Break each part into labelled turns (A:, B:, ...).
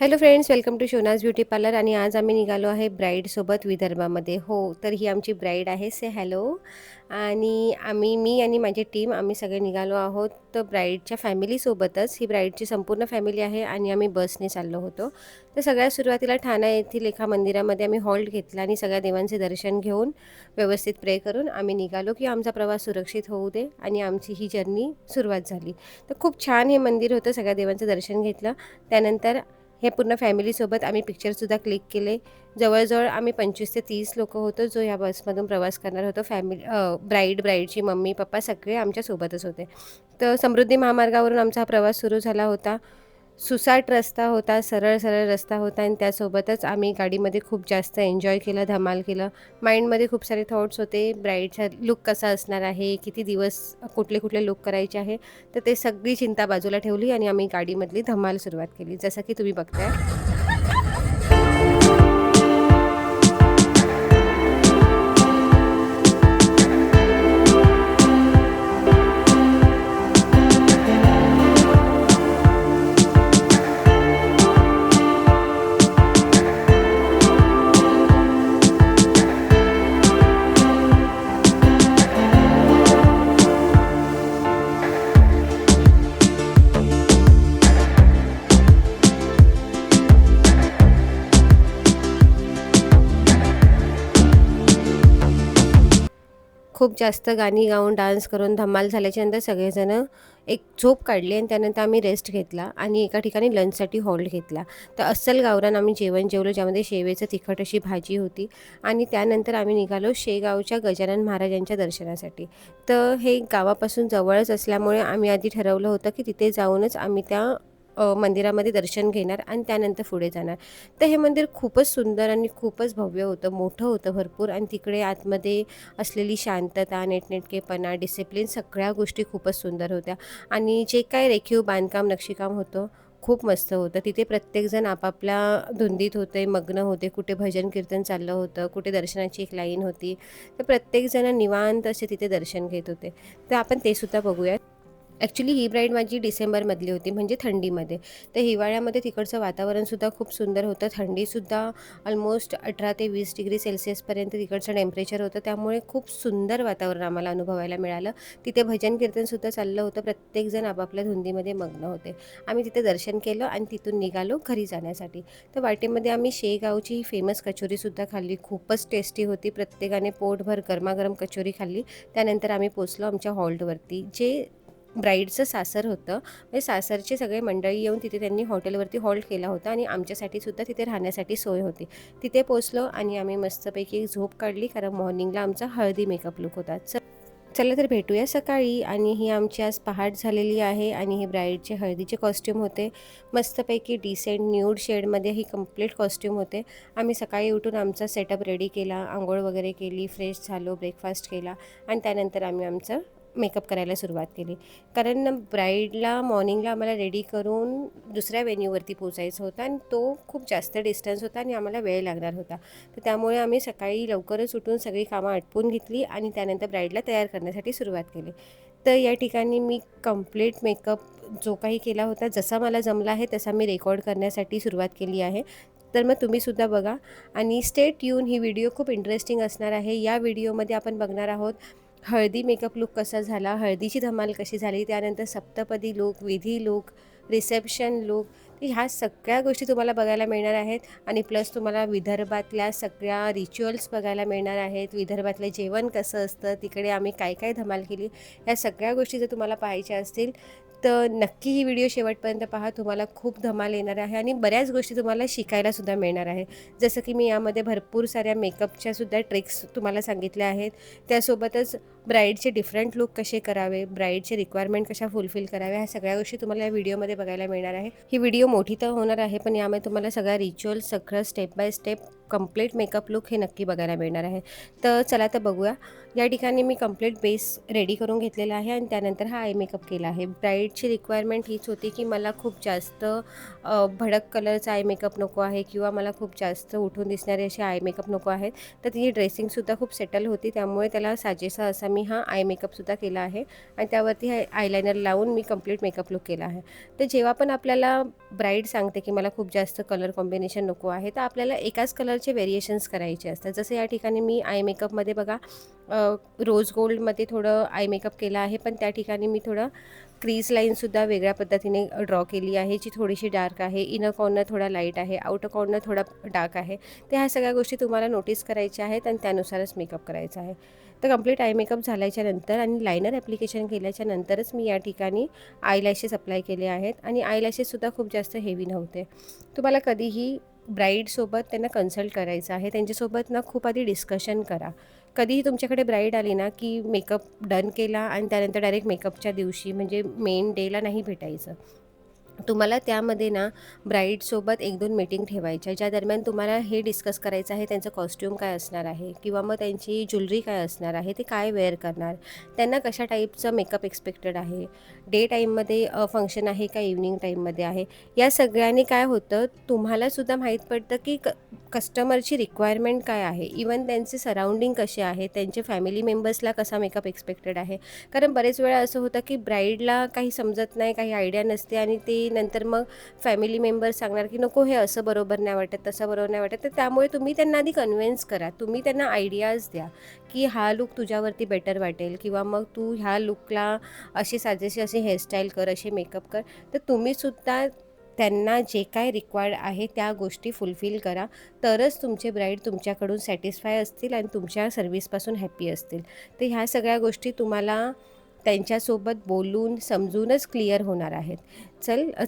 A: Hello friends, welcome to Shona's beauty parlour. आणि आज आम्ही निघालो आहे ब्राईडसोबत विदर्भामध्ये. हो, तर ही आमची ब्राईड आहे. से हॅलो. आणि मी आणि माझी टीम आम्ही सगळे निघालो आहोत. तर ब्राईडच्या फॅमिलीसोबतच ही ब्राईडची संपूर्ण फॅमिली आहे आणि आम्ही बसने चाललो होतो. तर सगळ्यात सुरुवातीला ठाणा येथील एका मंदिरामध्ये आम्ही हॉल्ट घेतला आणि सगळ्या देवांचे दर्शन घेऊन व्यवस्थित प्रे करून आम्ही निघालो की आमचा प्रवास सुरक्षित होऊ दे आणि आमची ही जर्नी सुरुवात झाली. तर खूप छान हे मंदिर होतं. सगळ्या देवांचं दर्शन घेतलं. त्यानंतर हे पूर्ण फॅमिलीसोबत आम्ही पिक्चरसुद्धा क्लिक केले. जवळ-जवळ आम्ही 25 ते 30 लोकं होतो, जो ह्या बसमधून प्रवास करणार होतो. ब्राईडची मम्मी-पप्पा सगळे आमच्यासोबतच होते. तर समृद्धी महामार्गावरून आमचा हा प्रवास सुरू झाला होता. सुसाट रस्ता होता, सरळ-सरळ रस्ता होता आणि त्यासोबतच आम्ही गाडीमध्ये खूप जास्त एन्जॉय केलं, धमाल केलं. माइंडमध्ये खूप सारे थॉट्स होते. ब्राईडचा लूक कसा असणार आहे, किती दिवस कुठले-कुठले लूक करायचे आहे. तर ते सगळी चिंता बाजूला ठेवली आणि आम्ही गाडीमधली धमाल सुरुवात केली, जसं की तुम्ही बघताय. खूप जास्त गाणी गाऊन, डान्स करून धमाल झाल्याच्यानंतर सगळेजणं एक झोप काढली आणि त्यानंतर आम्ही रेस्ट घेतला आणि एका ठिकाणी लंचसाठी हॉल्ट घेतला. तर अस्सल गावरान आम्ही जेवण जेवलो, ज्यामध्ये शेवेचं तिखट अशी भाजी होती आणि त्यानंतर आम्ही निघालो शेगावच्या गजानन महाराजांच्या दर्शनासाठी. तर हे गावापासून जवळच असल्यामुळे आम्ही आधी ठरवलं होतं की तिथे जाऊनच आम्ही त्या मंदिरामध्ये दर्शन घेणार आणि त्यानंतर पुढे जाणार. तर हे मंदिर खूपच सुंदर आणि खूपच भव्य होतं, मोठं होतं भरपूर आणि तिकडे आतमध्ये असलेली शांतता, नीटनेटकेपणा, डिसिप्लिन सगळ्या गोष्टी खूपच सुंदर होत्या. आणि जे काही रेखीव बांधकाम, नक्षीकाम होतं, खूप मस्त होतं. तिथे प्रत्येकजण आपापल्या धुंदीत होते, मग्न होते. कुठे भजन कीर्तन चाललं होतं, कुठे दर्शनाची एक लाईन होती. तर प्रत्येकजण निवांत असे तिथे दर्शन घेत होते. तर आपण ते सुद्धा बघूयात. ॲक्च्युली ही ब्राईड माझी डिसेंबरमधली होती, म्हणजे थंडीमध्ये. तर हिवाळ्यामध्ये तिकडचं वातावरणसुद्धा खूप सुंदर होतं. थंडीसुद्धा ऑलमोस्ट 18 ते 20 डिग्री सेल्सिअसपर्यंत तिकडचं टेम्परेचर होतं. त्यामुळे खूप सुंदर वातावरण आम्हाला अनुभवायला मिळालं. तिथे भजन कीर्तनसुद्धा चाललं होतं. प्रत्येकजण आपापल्या धुंदीमध्ये मग्न होते. आम्ही तिथे दर्शन केलं आणि तिथून निघालो घरी जाण्यासाठी. तर वाटेमध्ये आम्ही शेगावची ही फेमस कचोरीसुद्धा खाल्ली. खूपच टेस्टी होती. प्रत्येकाने पोटभर गरमागरम कचोरी खाल्ली. त्यानंतर आम्ही पोहोचलो आमच्या हॉल्टवरती, जे ब्राईडचं सासर होतं. म्हणजे सासरची सगळे मंडळी येऊन तिथे त्यांनी हॉटेलवरती हॉल्ट केला होता आणि आमच्यासाठी सुद्धा तिथे राहण्यासाठी सोय होती. तिथे पोहोचलो आणि आम्ही मस्तपैकी एक झोप काढली, कारण मॉर्निंगला आमचा हळदी मेकअप लूक होता. चला तर भेटूया सकाळी. आणि ही आमची आज पहाट झालेली आहे आणि हे ब्राईडचे हळदीचे कॉस्ट्यूम होते. मस्तपैकी डिसेंट न्यूड शेडमध्ये ही कंप्लीट कॉस्ट्यूम होते. आम्ही सकाळी उठून आमचा सेटअप रेडी केला, अंघोळ वगैरे केली, फ्रेश झालो, ब्रेकफास्ट केला आणि त्यानंतर आम्ही आमचं मेकअप करायला सुरुवात केली. कारण ब्राईडला मॉर्निंगला आम्हाला रेडी करून दुसऱ्या वेन्यूवरती पोचायचं होतं आणि तो खूप जास्त डिस्टन्स होता आणि आम्हाला वेळ लागणार होता. तर त्यामुळे आम्ही सकाळी लवकरच उठून सगळी कामं आटपून घेतली आणि त्यानंतर ब्राईडला तयार करण्यासाठी सुरुवात केली. तर या ठिकाणी मी कंप्लीट मेकअप जो काही केला होता, जसा मला जमला आहे तसा मी रेकॉर्ड करण्यासाठी सुरुवात केली आहे. तर मग तुम्हीसुद्धा बघा आणि स्टे ट्यून. ही व्हिडिओ खूप इंटरेस्टिंग असणार आहे. या व्हिडिओमध्ये आपण बघणार आहोत हळदी मेकअप लूक कसा झाला, हळदीची धमाल कशी झाली, त्यानंतर सप्तपदी लूक, विधी लूक, रिसेप्शन लूक. तर ह्या सगळ्या गोष्टी तुम्हाला बघायला मिळणार आहेत. आणि प्लस तुम्हाला विदर्भातल्या सगळ्या रिच्युअल्स बघायला मिळणार आहेत. विदर्भातलं जेवण कसं असतं, तिकडे आम्ही काय काय धमाल केली, ह्या सगळ्या गोष्टी जर तुम्हाला पाहायच्या असतील तर नक्की ही व्हिडिओ शेवटपर्यंत पहा. तुम्हाला खूप धमाल येणार आहे आणि बऱ्याच गोष्टी तुम्हाला शिकायलासुद्धा मिळणार आहे. जसं की मी यामध्ये भरपूर साऱ्या मेकअपच्यासुद्धा ट्रिक्स तुम्हाला सांगितल्या आहेत. त्यासोबतच ब्राईडचे डिफरंट लूक कसे करावे, ब्राईडचे रिक्वायरमेंट कशा फुलफिल कराव्या, ह्या सगळ्या गोष्टी तुम्हाला या व्हिडिओमध्ये बघायला मिळणार आहे. ही व्हिडिओ मोठी तर होणार आहे, पण यामध्ये तुम्हाला सगळ्या रिच्युअल्स सगळं step by step complete makeup look हे नक्की बघायला मिळणार आहे. तर चला तर बघूया. या ठिकाणी मी कंप्लीट बेस रेडी करून घेतलेला आहे आणि त्यानंतर हा आय मेकअप केला आहे. ब्राईडची रिक्वायरमेंट हीच होती की मला खूप जास्त भडक कलरचा आय मेकअप नको आहे किंवा मला खूप जास्त उठून दिसणारे असे आय मेकअप नको आहेत. तर तिची ड्रेसिंगसुद्धा खूप सेटल होती, त्यामुळे त्याला साजेसा असा मी हा आय मेकअपसुद्धा केला आहे आणि त्यावरती हे आयलायनर लावून मी कंप्लीट मेकअप लूक केला आहे. तर जेव्हा पण आपल्याला ब्राईड सांगते की मला खूप जास्त कलर कॉम्बिनेशन नको आहे, तर आपल्याला एकाच कलरचे व्हेरिएशन्स करायचे असतात. जसं या ठिकाणी मी आय मेकअपमध्ये बघा रोज गोल्डमध्ये थोडं आय मेकअप केला आहे, पण त्या ठिकाणी मी थोडं क्रीज लाईनसुद्धा वेगळ्या पद्धतीने ड्रॉ केली आहे, जी थोडीशी डार्क आहे. इनर कॉर्नर थोडा लाईट आहे, आउटर कॉर्नर थोडा डार्क आहे. तर ह्या सगळ्या गोष्टी तुम्हाला नोटीस करायच्या आहेत आणि त्यानुसारच मेकअप करायचा आहे. तर कंप्लीट आय मेकअप झाल्याच्या नंतर आणि लायनर ॲप्लिकेशन केल्याच्या नंतरच मी या ठिकाणी आयलॅशेस अप्लाय केले आहेत आणि आयलॅशेससुद्धा खूप जास्त हेवी नव्हते. तुम्हाला कधीही ब्राईडसोबत त्यांना कन्सल्ट करायचं आहे. त्यांच्यासोबत ना खूप आधी डिस्कशन करा. कधीही तुमच्याकडे ब्राईड आली ना, की मेकअप डन केला आणि त्यानंतर डायरेक्ट मेकअपच्या दिवशी म्हणजे मेन डेला नाही भेटायचं. तुम्हाला त्यामध्ये ना ब्राईडसोबत 1-2 मीटिंग ठेवायच्या, ज्या दरम्यान तुम्हाला हे डिस्कस करायचं आहे त्यांचं कॉस्ट्यूम काय असणार आहे किंवा मग त्यांची ज्वेलरी काय असणार आहे, ते काय वेअर करणार, त्यांना कशा टाईपचं मेकअप एक्सपेक्टेड आहे, डे टाईममध्ये फंक्शन आहे का इव्हनिंग टाईममध्ये आहे. या सगळ्यांनी काय होतं, तुम्हालासुद्धा माहीत पडतं की कस्टमरची रिक्वायरमेंट काय आहे, इवन त्यांचे सराउंडिंग कसे आहे, त्यांचे फॅमिली मेंबर्सला कसा मेकअप एक्सपेक्टेड आहे. कारण बरेच वेळा असं होतं की ब्राईडला काही समजत नाही, काही आयडिया नसते आणि ते नंतर मग फॅमिली मेंबर्स सांगणार की नको हे असं बरोबर नाही वाटत, तसं बरोबर नाही वाटत. तर त्यामुळे तुम्ही त्यांना आधी कन्व्हिन्स करा, तुम्ही त्यांना आयडियाज द्या की हा लूक तुझ्यावरती बेटर वाटेल किंवा मग तू ह्या लूकला अशी साजेशी अशी हेअरस्टाईल कर, असे मेकअप कर. तर तुम्हीसुद्धा त्यांना जे काय रिक्वायर्ड आहे त्या गोष्टी फुलफिल करा, तरच तुमचे ब्राईड तुमच्याकडून सॅटिस्फाय असतील आणि तुमच्या सर्व्हिसपासून हॅप्पी असतील. तर ह्या सगळ्या गोष्टी तुम्हाला त्यांच्यासोबत बोलून समजूनच क्लिअर होणार आहेत.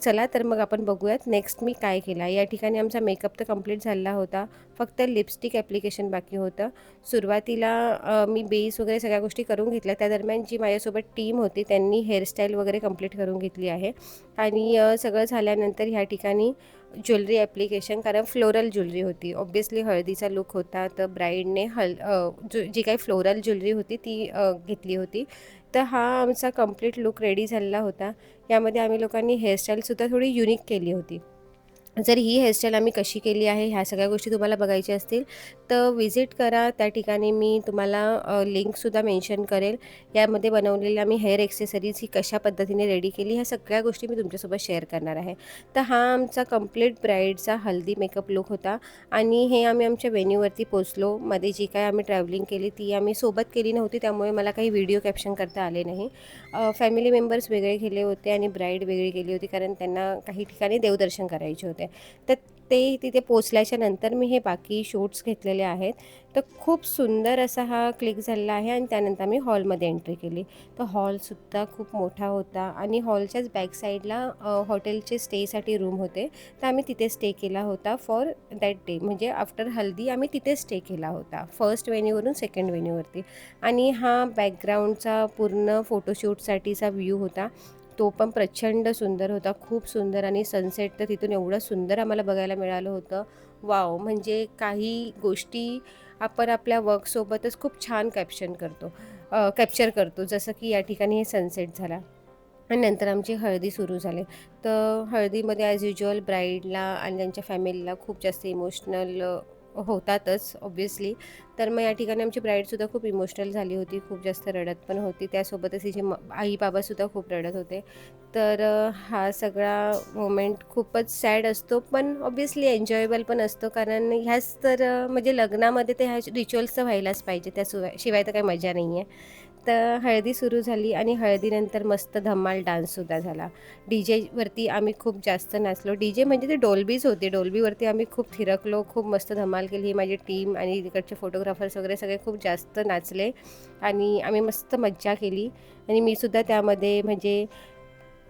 A: चला तर मग आपण बघूयात नेक्स्ट मी काय केलं. या ठिकाणी आमचा मेकअप तर कंप्लीट झालेला होता, फक्त लिपस्टिक ॲप्लिकेशन बाकी होतं. सुरुवातीला मी बेस वगैरे सगळ्या गोष्टी करून घेतल्या. त्या दरम्यान जी माझ्यासोबत टीम होती त्यांनी हेअरस्टाईल वगैरे कंप्लीट करून घेतली आहे आणि सगळं झाल्यानंतर ह्या ठिकाणी ज्वेलरी ॲप्लिकेशन, कारण फ्लोरल ज्वेलरी होती. ऑब्व्हियसली हळदीचा लूक होता, तर ब्राईडने जी काही फ्लोरल ज्वेलरी होती ती घेतली होती. तर हा आमचा कंप्लीट लूक रेडी झालेला होता. यामध्ये आम्ही लोकांनी हेअरस्टाईलसुद्धा थोडी युनिक केली होती. जर ही हेअरस्टाईल आम्ही कशी केली आहे ह्या सगळ्या गोष्टी तुम्हाला बघायच्या असतील तर व्हिजिट करा. त्या ठिकाणी मी तुम्हाला लिंकसुद्धा मेन्शन करेल. यामध्ये बनवलेल्या मी हेअर एक्सेसरीज ही कशा पद्धतीने रेडी केली ह्या सगळ्या गोष्टी मी तुमच्यासोबत शेअर करणार आहे. तर हा आमचा कंप्लीट ब्राईडचा हल्दी मेकअप लूक होता आणि हे आम्ही आमच्या वेन्यूवरती पोचलो. मध्ये जी काय आम्ही ट्रॅव्हलिंग केली ती आम्ही सोबत केली नव्हती, त्यामुळे मला काही व्हिडिओ कॅप्शन करता आले नाही. फॅमिली मेंबर्स वेगळे गेले होते आणि ब्राईड वेगळी गेली होती, कारण त्यांना काही ठिकाणी देवदर्शन करायचे होते. तर ते तिथे पोचल्याच्या नंतर मी हे बाकी शूट्स घेतलेले आहेत. तर खूप सुंदर असा हा क्लिक झालेला आहे आणि त्यानंतर मी हॉलमध्ये एंट्री केली. तर हॉलसुद्धा खूप मोठा होता आणि हॉलच्याच बॅक साईडला हॉटेलचे स्टेसाठी रूम होते. तर आम्ही तिथे स्टे केला होता फॉर दॅट डे, म्हणजे आफ्टर हल्दी आम्ही तिथे स्टे केला होता, फर्स्ट वेन्यूवरून सेकंड वेन्यूवरती. आणि हा बॅकग्राऊंडचा पूर्ण फोटोशूटसाठीचा व्ह्यू होता. तो पण प्रचंड सुंदर होता, खूप सुंदर. आणि सनसेट तर तिथून एवढं सुंदर आम्हाला बघायला मिळालं होतं. वॉव! म्हणजे काही गोष्टी आपण आपल्या वर्कसोबतच खूप छान कॅप्चर करतो. जसं की या ठिकाणी हे सनसेट झाला आणि नंतर आमची हळदी सुरू झाली. तर हळदीमध्ये ॲज युज्युअल ब्राईडला आणि त्यांच्या फॅमिलीला खूप जास्त इमोशनल होतातच ऑब्व्हियसली. तर मग या ठिकाणी आमची ब्राईडसुद्धा खूप इमोशनल झाली होती, खूप जास्त रडत पण होती. त्यासोबतच तिचे आई बाबासुद्धा खूप रडत होते. तर हा सगळा मोमेंट खूपच सॅड असतो, पण ऑब्व्हियसली एन्जॉयबल पण असतो, कारण ह्याच तर म्हणजे लग्नामध्ये ते ह्या रिच्युअल्स तर व्हायलाच पाहिजे, शिवाय तर काही मजा नाही आहे. तर हळदी सुरू झाली आणि हळदीनंतर मस्त धमाल डान्ससुद्धा झाला. डीजेवरती आम्ही खूप जास्त नाचलो. डीजे म्हणजे ते डॉल्बीज होते, डॉल्बीवरती आम्ही खूप थिरकलो, खूप मस्त धमाल केली. ही माझी टीम आणि तिकडचे फोटोग्राफर्स वगैरे सगळे खूप जास्त नाचले आणि आम्ही मस्त मज्जा केली. आणि मीसुद्धा त्यामध्ये म्हणजे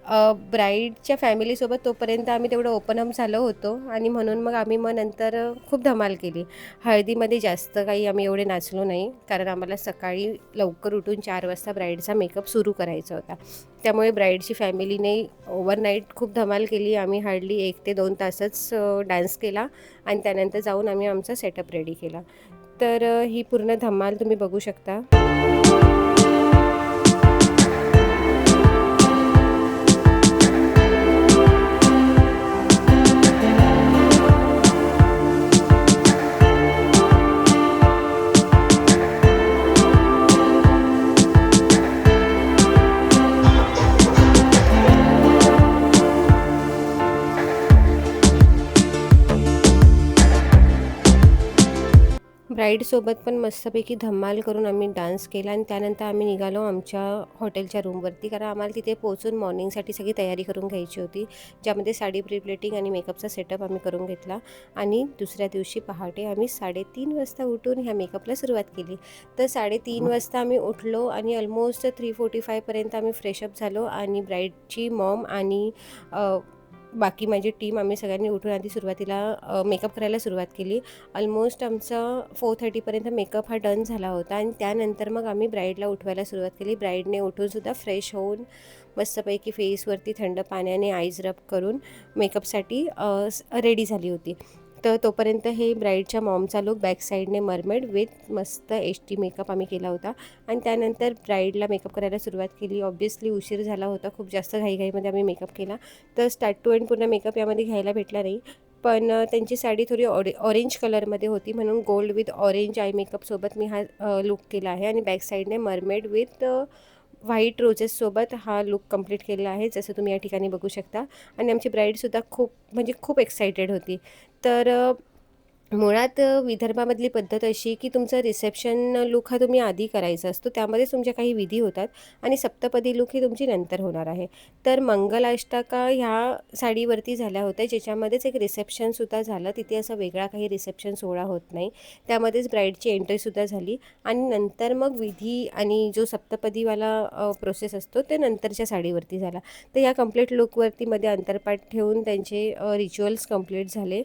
A: ब्राईडच्या फॅमिलीसोबत तोपर्यंत आम्ही तेवढं ओपन अप झालो होतो आणि म्हणून मग आम्ही नंतर खूप धमाल केली. हळदीमध्ये जास्त काही आम्ही एवढे नाचलो नाही, कारण आम्हाला सकाळी लवकर उठून 4 वाजता ब्राईडचा मेकअप सुरू करायचा होता. त्यामुळे ब्राईडची फॅमिलीने ओव्हरनाईट खूप धमाल केली. आम्ही हार्डली 1 ते 2 तासच डान्स केला आणि त्यानंतर जाऊन आम्ही आमचा सेटअप रेडी केला. तर ही पूर्ण धमाल तुम्ही बघू शकता. ब्राईडसोबत पण मस्तपैकी धमाल करून आम्ही डान्स केला आणि त्यानंतर आम्ही निघालो आमच्या हॉटेलच्या रूमवरती, कारण आम्हाला तिथे पोहोचून मॉर्निंगसाठी सगळी तयारी करून घ्यायची होती, ज्यामध्ये साडी प्री आणि मेकअपचा सेटअप आम्ही करून घेतला. आणि दुसऱ्या दिवशी पहाटे आम्ही 3:30 वाजता उठून ह्या मेकअपला सुरुवात केली. तर 3:30 वाजता आम्ही उठलो आणि ऑलमोस्ट 3:45 पर्यंत आम्ही फ्रेशअप झालो आणि ब्राईडची मॉम आणि बाकी माझी टीम आम्ही सगळ्यांनी उठून आधी सुरुवातीला मेकअप करायला सुरुवात केली. ऑलमोस्ट आमचा 4:30 पर्यंत मेकअप हा डन झाला होता आणि त्यानंतर मग आम्ही ब्राईडला उठवायला सुरुवात केली. ब्राईडने उठूनसुद्धा फ्रेश होऊन मस्तपैकी फेसवरती थंड पाण्याने आईज रब करून मेकअपसाठी रेडी झाली होती. तर तोपर्यंत हे ब्राईडच्या मॉमचा लूक बॅक साईडने मरमेड विथ मस्त HD मेकअप आम्ही केला होता आणि त्यानंतर ब्राईडला मेकअप करायला सुरुवात केली. ऑब्व्हियसली उशीर झाला होता, खूप जास्त घाईघाईमध्ये आम्ही मेकअप केला. तर स्टार्ट टू एंड पूर्ण मेकअप यामध्ये घ्यायला भेटला नाही, पण त्यांची साडी थोडी ऑरेंज कलरमध्ये होती, म्हणून गोल्ड विथ ऑरेंज आय मेकअपसोबत मी हा लूक केला आहे आणि बॅक साईडने मरमेड विथ व्हाईट रोजेससोबत हा लूक कंप्लीट केला आहे, जसं तुम्ही या ठिकाणी बघू शकता. आणि आमची ब्राईडसुद्धा खूप म्हणजे खूप एक्सायटेड होती. तर मुळात विदर्भामधली पद्धत अशी की तुमचं रिसेप्शन लूक हा तुम्ही आधी करायचा असतो, त्यामध्येच तुमच्या काही विधी होतात आणि सप्तपदी लूक ही तुमची नंतर होणार आहे. तर मंगलाष्टका ह्या साडीवरती झाल्या होत्या, ज्याच्यामध्येच एक रिसेप्शनसुद्धा झालं. तिथे असा वेगळा काही रिसेप्शन सोहळा होत नाही, त्यामध्येच ब्राईडची एंट्रीसुद्धा झाली आणि नंतर मग विधी आणि जो सप्तपदीवाला प्रोसेस असतो ते नंतरच्या साडीवरती झाला. तर या कंप्लीट लूकवरती मध्ये अंतरपाट ठेवून त्यांचे रिच्युअल्स कंप्लीट झाले.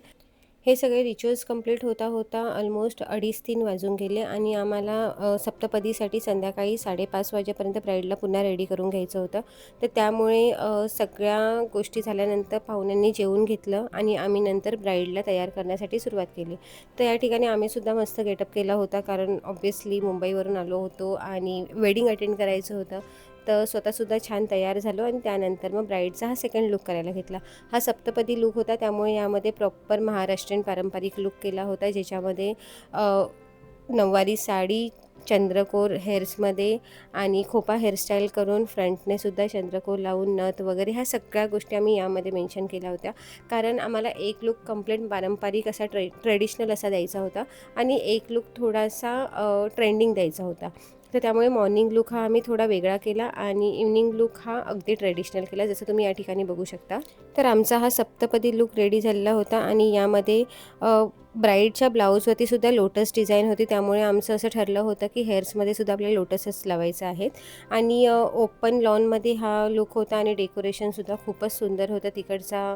A: हे सगळे रिच्युअल्स कंप्लीट होता होता ऑलमोस्ट 2:30-3 वाजून गेले आणि आम्हाला सप्तपदीसाठी संध्याकाळी 5:30 वाजेपर्यंत ब्राईडला पुन्हा रेडी करून घ्यायचं होतं. तर त्यामुळे सगळ्या गोष्टी झाल्यानंतर पाहुण्यांनी जेवून घेतलं आणि आम्ही नंतर ब्राईडला तयार करण्यासाठी सुरुवात केली. तर या ठिकाणी आम्हीसुद्धा मस्त गेटअप केला होता, कारण ऑब्व्हियसली मुंबईवरून आलो होतो आणि वेडिंग अटेंड करायचं होतं. तर स्वतःसुद्धा छान तयार झालो आणि त्यानंतर मग ब्राईडचा हा सेकंड लूक करायला घेतला. हा सप्तपदी लूक होता, त्यामुळे यामध्ये प्रॉपर महाराष्ट्रीयन पारंपरिक लूक केला होता, ज्याच्यामध्ये नऊवारी साडी, चंद्रकोर हेअर्समध्ये आणि खोपा हेअरस्टाईल करून फ्रंटने सुद्धा चंद्रकोर लावून नथ वगैरे ह्या सगळ्या गोष्टी आम्ही यामध्ये मेन्शन केल्या होत्या, कारण आम्हाला एक लूक कंप्लीट पारंपरिक असा ट्रेडिशनल असा द्यायचा होता आणि एक लूक थोडासा ट्रेंडिंग द्यायचा होता. तर त्यामुळे मॉर्निंग लूक हा आम्ही थोडा वेगळा केला आणि इव्हनिंग लूक हा अगदी ट्रेडिशनल केला, जसं तुम्ही या ठिकाणी बघू शकता. तर आमचा हा सप्तपदी लूक रेडी झालेला होता आणि यामध्ये ब्राईडच्या ब्लाऊजवरती सुद्धा लोटस डिझाईन होती, त्यामुळे आमचं असं ठरलं होतं की हेअर्समध्ये सुद्धा आपल्याला लोटसच लावायचं आहेत. आणि ओपन लॉनमध्ये हा लूक होता आणि डेकोरेशनसुद्धा खूपच सुंदर होतं. तिकडचा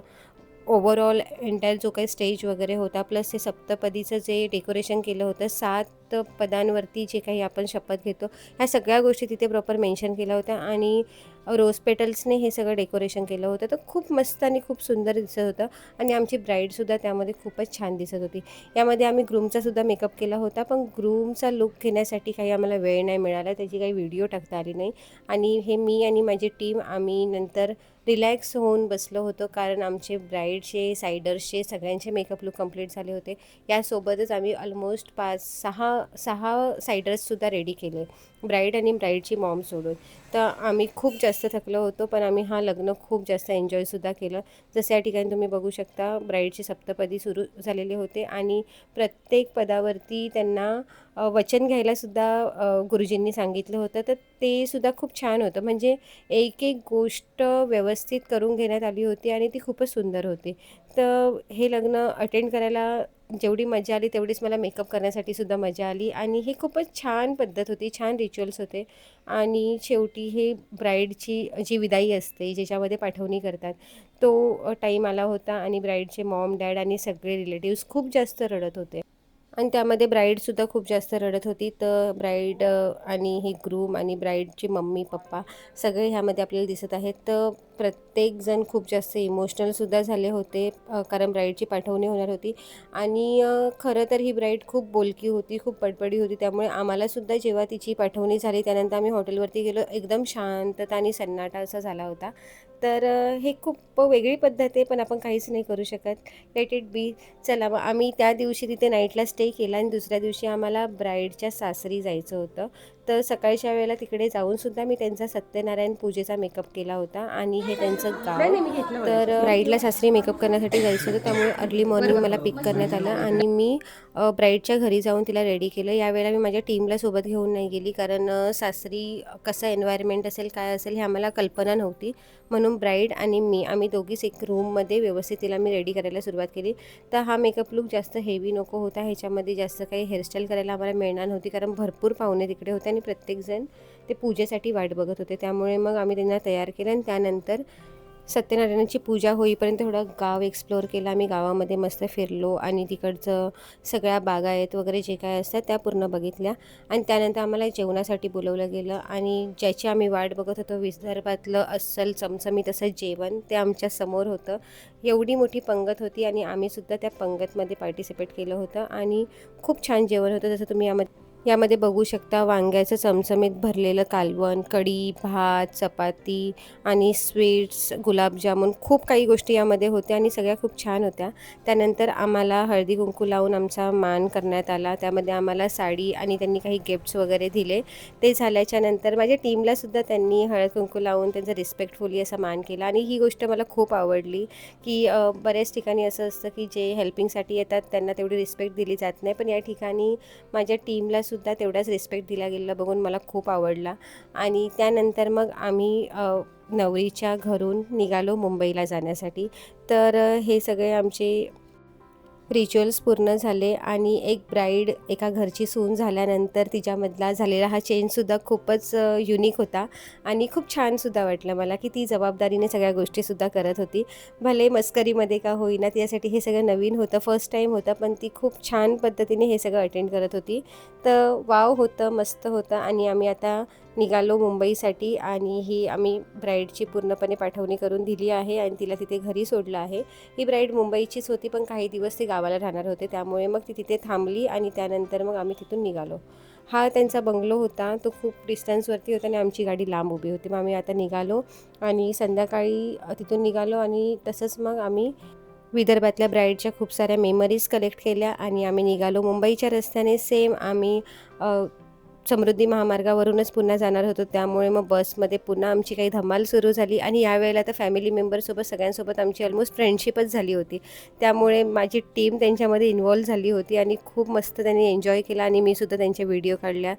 A: ओव्हरऑल एंटायर जो काही स्टेज वगैरे होता, प्लस हे सप्तपदीचं जे डेकोरेशन केलं होतं, 7 पदांवरती जे काही आपण शपथ घेतो, ह्या सगळ्या गोष्टी तिथे प्रॉपर मेन्शन केल्या होत्या आणि रोज पेटल्सने हे सगळं डेकोरेशन केलं होतं. तर खूप मस्त आणि खूप सुंदर दिसत होतं आणि आमची ब्राईडसुद्धा त्यामध्ये खूपच छान दिसत होती. यामध्ये आम्ही ग्रूमचासुद्धा मेकअप केला होता, पण ग्रूमचा लूक घेण्यासाठी काही आम्हाला वेळ नाही मिळाला, त्याची काही व्हिडिओ टाकता आली नाही आणि हे मी आणि माझी टीम आम्ही नंतर रिलॅक्स होऊन बसलो होतो, कारण आमचे ब्राईडचे, सायडर्सचे सगळ्यांचे मेकअप लूक कंप्लीट झाले होते. यासोबतच आम्ही ऑलमोस्ट 6 सायडर्ससुद्धा रेडी केले, ब्राईड आणि ब्राईडची मॉम सोडून. तर आम्ही खूप जास्त थकलो होतो, पण आम्ही हा लग्न खूप जास्त एन्जॉयसुद्धा केलं. जसं या ठिकाणी तुम्ही बघू शकता, ब्राईडचे सप्तपदी सुरू झालेले होते आणि प्रत्येक पदावरती त्यांना वचन घ्यायलासुद्धा गुरुजींनी सांगितलं होतं. तर ते सुद्धा खूप छान होतं, म्हणजे एक एक गोष्ट व्यवस्थित करून घेण्यात आली होती आणि ती खूपच सुंदर होती. तर हे लग्न अटेंड करायला जेवढी मजा आली तेवढीच मला मेकअप करण्यासाठी सुद्धा मजा आली आणि ही खूपच छान पद्धत होती, छान रिच्युअल्स होते. आणि शेवटी हे ब्राईडची जी विदाई असते, ज्याच्यामध्ये पाठवणी करतात, तो टाईम आला होता आणि ब्राईडचे मॉम, डॅड आणि सगळे रिलेटिव्स खूप जास्त रडत होते. आणि त्यामध्ये ब्राईडसुद्धा खूप जास्त रडत होती. तर ब्राईड आणि ही ग्रूम आणि ब्राईडची मम्मी, पप्पा सगळे ह्यामध्ये आपल्याला दिसत आहेत. तर प्रत्येकजण खूप जास्त इमोशनलसुद्धा झाले होते, कारण ब्राईडची पाठवणी होणार होती. आणि खरं तर ही ब्राईड खूप बोलकी होती, खूप बडबडी होती. त्यामुळे आम्हालासुद्धा जेव्हा तिची पाठवणी झाली त्यानंतर आम्ही हॉटेलवरती गेलो, एकदम शांतता आणि सन्नाटा असा झाला होता. तर हे खूप वेगळी पद्धत आहे, पण आपण काहीच नाही करू शकत. Let it be. चला मग आम्ही त्या दिवशी तिथे नाईटला स्टे केला आणि दुसऱ्या दिवशी आम्हाला ब्राईडच्या सासरी जायचं होतं. तर सकाळच्या वेळेला तिकडे जाऊनसुद्धा मी त्यांचा सत्यनारायण पूजेचा मेकअप केला होता आणि हे त्यांचं गाव. तर ब्राईडला सासरी मेकअप करण्यासाठी जायचं होतं, त्यामुळे अर्ली मॉर्निंग मला पिक करण्यात आलं आणि मी ब्राईडच्या घरी जाऊन तिला रेडी केलं. यावेळेला मी माझ्या टीमला सोबत घेऊन नाही गेली, कारण सासरी कसं एन्व्हायर्नमेंट असेल, काय असेल, हे आम्हाला कल्पना नव्हती. म्हणून ब्राईड आणि मी आम्ही दोघीच एक रूममध्ये व्यवस्थित तिला मी रेडी करायला सुरुवात केली. तर हा मेकअप लूक जास्त हेवी नको होता, ह्याच्यामध्ये जास्त काही हेअरस्टाईल करायला आम्हाला मिळणार नव्हती, कारण भरपूर पाहुणे तिकडे होते आणि प्रत्येकजण ते पूजेसाठी वाट बघत होते. त्यामुळे मग आम्ही त्यांना तयार केलं आणि त्यानंतर सत्यनारायणाची पूजा होईपर्यंत थोडं गाव एक्सप्लोअर केलं. आम्ही गावामध्ये मस्त फिरलो आणि तिकडचं सगळ्या बागायत वगैरे जे काय असतात त्या पूर्ण बघितल्या. आणि त्यानंतर आम्हाला जेवणासाठी बोलवलं गेलं आणि ज्याची आम्ही वाट बघत होतो, विदर्भातलं अस्सल चमचमीत असं जेवण, ते आमच्या समोर होतं. एवढी मोठी पंगत होती आणि आम्हीसुद्धा त्या पंगतमध्ये पार्टिसिपेट केलं होतं आणि खूप छान जेवण होतं. जसं तुम्ही यामध्ये बघू शकता, वांग्याचं चमचमीत भरलेलं कालवण, कढी, भात, चपाती आणि स्वीट्स, गुलाबजामुन, खूप काही गोष्टी यामध्ये होत्या आणि सगळ्या खूप छान होत्या. त्यानंतर आम्हाला हळदी कुंकू लावून आमचा मान करण्यात आला. त्यामध्ये आम्हाला साडी आणि त्यांनी काही गिफ्ट्स वगैरे दिले. ते झाल्याच्या नंतर माझ्या टीमलासुद्धा त्यांनी हळद कुंकू लावून त्यांचा रिस्पेक्टफुली असा मान केला आणि ही गोष्ट मला खूप आवडली, की बऱ्याच ठिकाणी असं असतं की जे हेल्पिंगसाठी येतात त्यांना तेवढी रिस्पेक्ट दिली जात नाही, पण या ठिकाणी माझ्या टीमलासुद्धा तेवढाच रिस्पेक्ट दिला गेलेला बघून मला खूप आवडला. आणि त्यानंतर मग आम्ही नवरीच्या घरून निघालो मुंबईला जाण्यासाठी. तर हे सगळे आमचे रिच्युअल्स पूर्ण झाले आणि एक ब्राईड एका घरची सून झाल्यानंतर तिच्यामधला झालेला हा चेंजसुद्धा खूपच युनिक होता आणि खूप छानसुद्धा वाटलं मला, की ती जबाबदारीने सगळ्या गोष्टीसुद्धा करत होती. भले मस्करीमध्ये का होईना, तिच्यासाठी हे सगळं नवीन होतं, फर्स्ट टाईम होतं, पण ती खूप छान पद्धतीने हे सगळं अटेंड करत होती. तर वाव होतं, मस्त होतं. आणि आम्ही आता निघालो मुंबईसाठी आणि ही आम्ही ब्राईडची पूर्णपणे पाठवणी करून दिली आहे आणि तिला तिथे घरी सोडलं आहे. ही ब्राईड मुंबईचीच होती, पण काही दिवस ते गावाला राहणार होते, त्यामुळे मग ती तिथे थांबली आणि त्यानंतर मग आम्ही तिथून निघालो. हा त्यांचा बंगलो होता, तो खूप डिस्टन्सवरती होता आणि आमची गाडी लांब उभी होती. मग आम्ही आता निघालो आणि संध्याकाळी तिथून निघालो आणि तसंच मग आम्ही विदर्भातल्या ब्राईडच्या खूप साऱ्या मेमरीज कलेक्ट केल्या आणि आम्ही निघालो मुंबईच्या रस्त्याने. सेम आम्ही समृद्धी महामार्गावरूनच पुन्हा जाणार होतो, त्यामुळे मग बसमध्ये पुन्हा आमची काही धमाल सुरू झाली आणि यावेळेला तर फॅमिली मेंबरसोबत सगळ्यांसोबत आमची ऑलमोस्ट फ्रेंडशिपच झाली होती. त्यामुळे माझी टीम त्यांच्यामध्ये इन्व्हॉल्व झाली होती आणि खूप मस्त त्यांनी एन्जॉय केला आणि मी सुद्धा त्यांच्या व्हिडिओ काढल्या.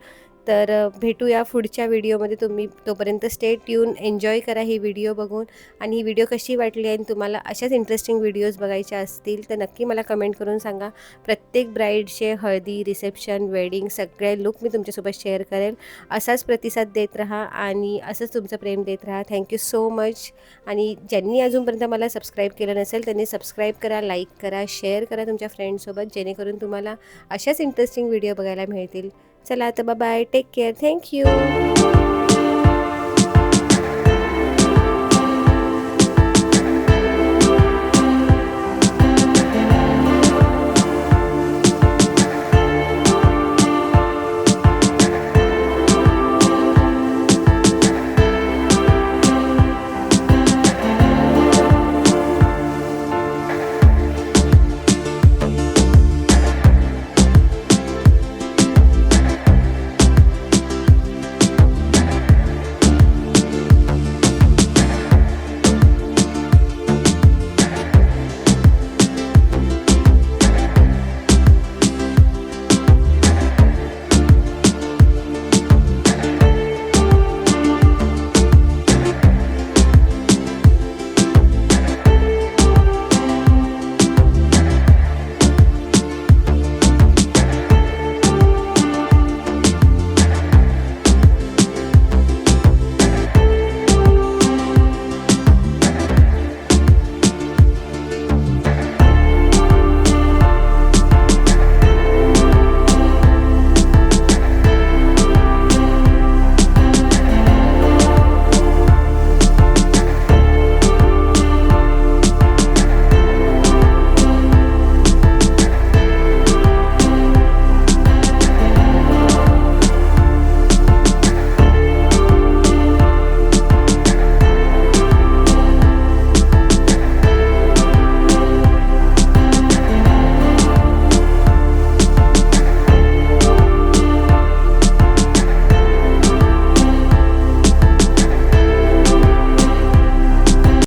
A: तर भेटूया पुढच्या व्हिडिओमध्ये. तुम्ही तोपर्यंत स्टे ट्यून, एन्जॉय करा ही व्हिडिओ बघून. आणि ही व्हिडिओ कशी वाटली आणि तुम्हाला अशाच इंटरेस्टिंग व्हिडिओज बघायच्या असतील तर नक्की मला कमेंट करून सांगा. प्रत्येक ब्राईडचे हळदी, रिसेप्शन, वेडिंग सगळे लुक मी तुमच्यासोबत शेअर करेल. असाच प्रतिसाद देत राहा आणि असंच तुमचं प्रेम देत राहा. Thank you so much. आणि ज्यांनी अजूनपर्यंत मला सबस्क्राईब केलं नसेल त्यांनी सबस्क्राईब करा, लाईक करा, शेअर करा तुमच्या फ्रेंड्ससोबत, जेणेकरून तुम्हाला अशाच इंटरेस्टिंग व्हिडिओ बघायला मिळतील. चला आता बाय, टेक केअर, थँक्यू.